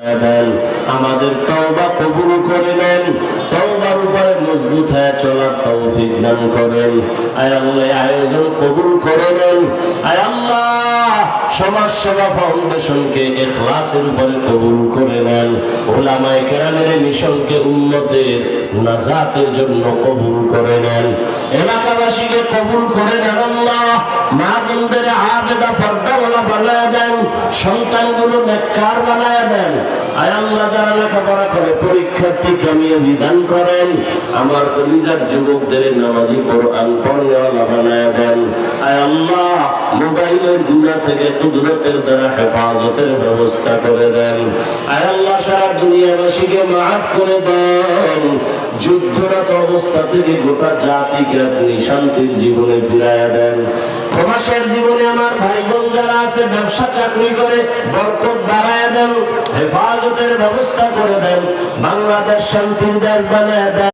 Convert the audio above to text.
দেন, আমাদের তওবা কবুল করে নেন, তওবার উপরে মজবুত হয়ে চলার তৌফিক দান করেন। আয় আল্লাহ, আয়োজন কবুল করে নেন। আয় আল্লাহ, সমাজ সেবা ফাউন্ডেশনকে ইখলাসের উপরে কবুল করে নেন। উলামায়ে কেরামের মিশনকে উম্মতের নাজাতের জন্য কবুল করে নেন। এলাকাবাসীকে কবুল করে নেন আল্লাহ। মা বোনদের আবেদা পর্দাওয়ালা বানায় দেন, সন্তানগুলো নেককার বানায় দেন। আয় আল্লাহ, যারা লেখাপড়া করে পরীক্ষার্থী কামিয়াবি দান করেন। আমার কলিজার যুবকদের নামাজি কোরআন পড়নেওয়ালা বানায় দেন। আয় আল্লাহ, মোবাইলের গুনাহ থেকে কুদরতের দ্বারা হেফাজতের ব্যবস্থা করে দেন। আয় আল্লাহ, সারা দুনিয়াবাসীকে মাফ করে দেন। যুদ্ধরত অবস্থা থেকে গোটা জাতিকে আপনি শান্তির জীবনে ফিরাইয়া দেন। প্রবাসের জীবনে আমার ভাই বোন যারা আছে, ব্যবসা চাকরি করে বরকত বাড়ায় দেন, হেফাজতের ব্যবস্থা করে দেন। বাংলাদেশ শান্তির দেশ বানায় দেন।